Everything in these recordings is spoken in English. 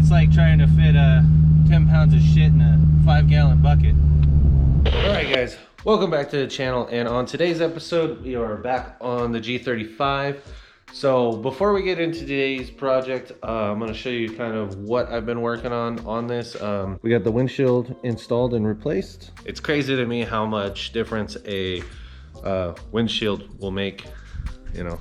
It's like trying to fit 10 pounds of shit in a 5-gallon bucket. Alright guys, welcome back to the channel, and on today's episode we are back on the G35. So before we get into today's project, I'm going to show you kind of what I've been working on this. We got the windshield installed and replaced. It's crazy to me how much difference a windshield will make, you know,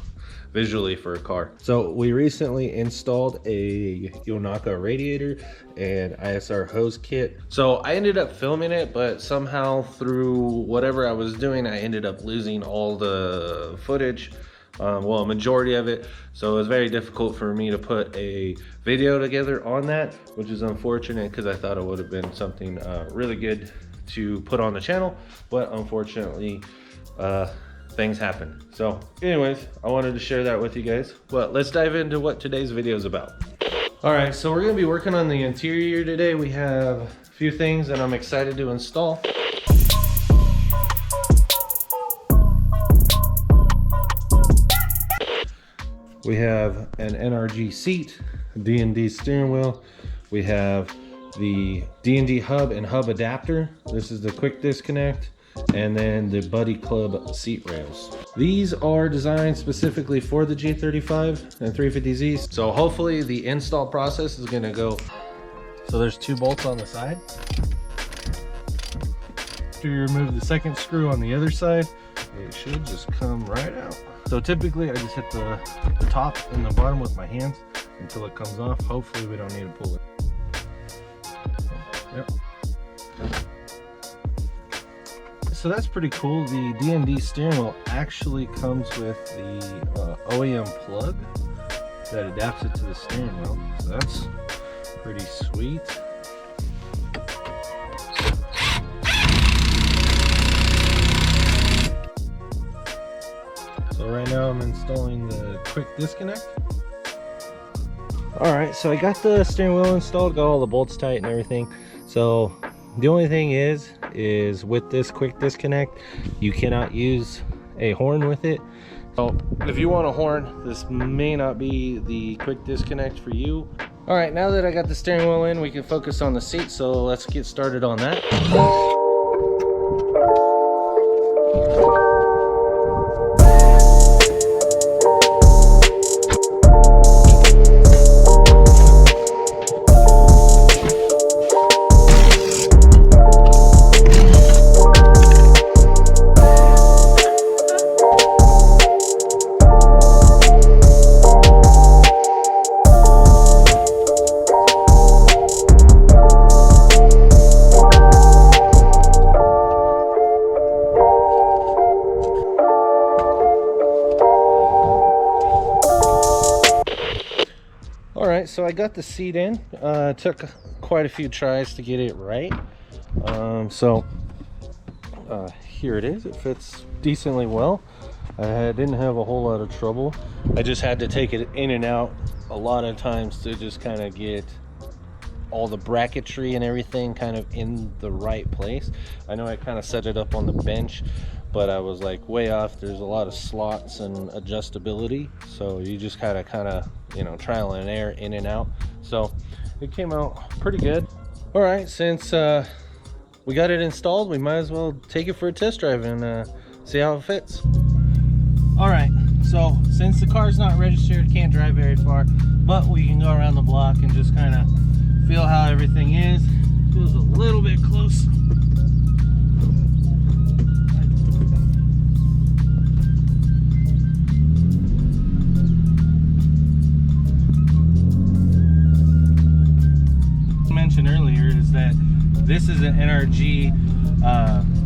visually for a car. So we recently installed a Yonaka radiator and ISR hose kit. So I ended up filming it, but somehow through whatever I was doing, I ended up losing all the footage. Well, a majority of it. So it was very difficult for me to put a video together on that, which is unfortunate because I thought it would have been something really good to put on the channel, but unfortunately things happen. So anyways, I wanted to share that with you guys, but let's dive into what today's video is about. All right, so we're going to be working on the interior today. We have a few things that I'm excited to install. We have an NRG seat, D&D steering wheel. We have the D&D hub and hub adapter. This is the quick disconnect. And then the Buddy Club seat rails. These are designed specifically for the G35 and 350Z. So hopefully the install process is gonna go. So there's 2 bolts on the side. After you remove the second screw on the other side, it should just come right out. So typically I just hit the top and the bottom with my hands until it comes off. Hopefully we don't need to pull it. Yep. So that's pretty cool. The D&D steering wheel actually comes with the OEM plug that adapts it to the steering wheel. So that's pretty sweet. So right now I'm installing the quick disconnect. All right, so I got the steering wheel installed, got all the bolts tight and everything. So the only thing is with this quick disconnect, you cannot use a horn with it. So if you want a horn, this may not be the quick disconnect for you. All right, now that I got the steering wheel in, we can focus on the seat. So let's get started on that. So I got the seat in. Took quite a few tries to get it right. Here it is. It fits decently well. I didn't have a whole lot of trouble. I just had to take it in and out a lot of times to just kind of get all the bracketry and everything kind of in the right place. I know I kind of set it up on the bench, but I was like way off. There's a lot of slots and adjustability, so you just kind of you know, trial and error in and out. So it came out pretty good. All right, since we got it installed, we might as well take it for a test drive and see how it fits. All right, so since the car's not registered, can't drive very far, but we can go around the block and just kind of feel how everything is. Feels a little bit close. Mentioned earlier is that this is an NRG,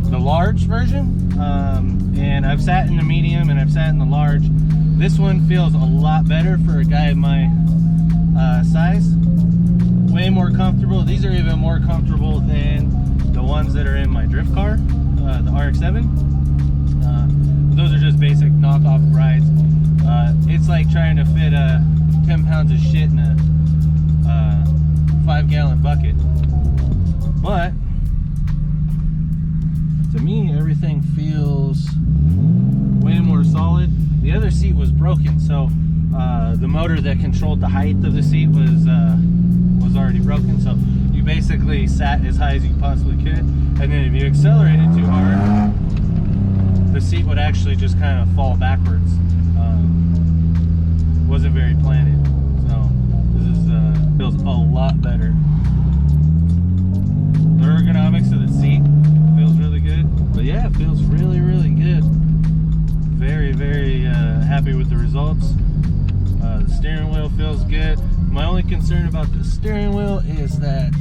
the large version, and I've sat in the medium and I've sat in the large. This one feels a lot better for a guy of my size. Way more comfortable. These are even more comfortable than the ones that are in my drift car, the RX-7. Those are just basic knockoff rides. It's like trying to fit 10 pounds of shit in a 5-gallon bucket. But to me, everything feels way more solid. The other seat was broken, so the motor that controlled the height of the seat was already basically sat as high as you possibly could, and then if you accelerated too hard, the seat would actually just kind of fall backwards. Wasn't very planted, so this is feels a lot better. The ergonomics of the seat feels really good, but yeah, it feels really, really good. Very, very happy with the results. The steering wheel feels good. My only concern about the steering wheel is that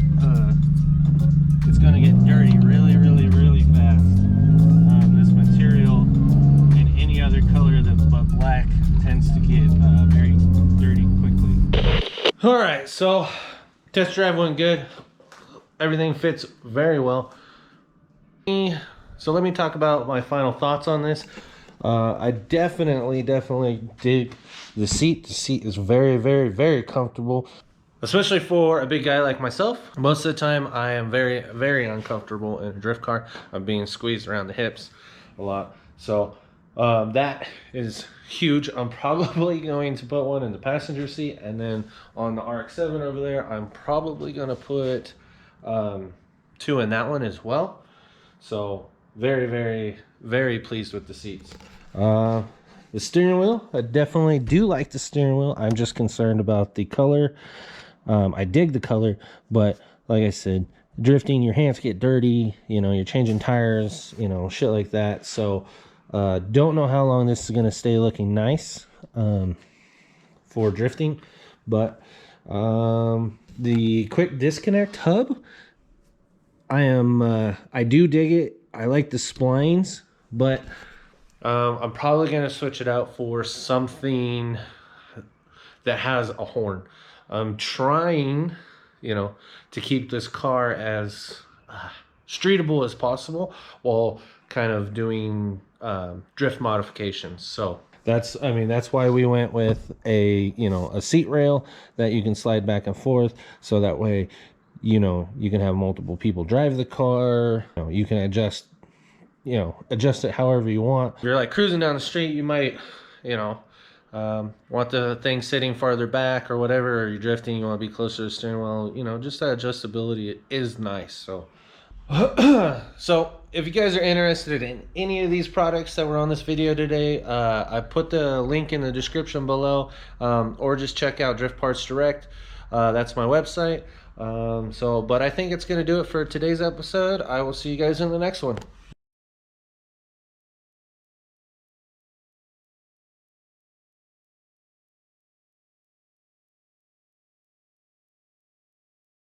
it's going to get dirty really, really, really fast. This material in any other color but black tends to get very dirty quickly. All right, so test drive went good. Everything fits very well. So let me talk about my final thoughts on this. I definitely dig the seat. The seat is very, very, very comfortable, especially for a big guy like myself. Most of the time I am very, very uncomfortable in a drift car. I'm being squeezed around the hips a lot. So that is huge. I'm probably going to put one in the passenger seat, and then on the RX-7 over there, I'm probably going to put 2 in that one as well. So very, very, very pleased with the seats. The steering wheel, I definitely do like the steering wheel. I'm just concerned about the color. I dig the color, but like I said, drifting, your hands get dirty, you know, you're changing tires, you know, shit like that. So don't know how long this is going to stay looking nice for drifting, but the quick disconnect hub, I do dig it. I like the splines, but I'm probably going to switch it out for something that has a horn. I'm trying, you know, to keep this car as streetable as possible while kind of doing drift modifications. So that's why we went with a seat rail that you can slide back and forth, so that way, you know, you can have multiple people drive the car. You know, you can adjust it however you want. If you're like cruising down the street, you might, you know, want the thing sitting farther back or whatever, or you're drifting, you want to be closer to the steering wheel. You know, just that adjustability is nice. So so if you guys are interested in any of these products that were on this video today, I put the link in the description below, or just check out Drift Parts Direct. That's my website. But I think it's going to do it for today's episode. I will see you guys in the next one.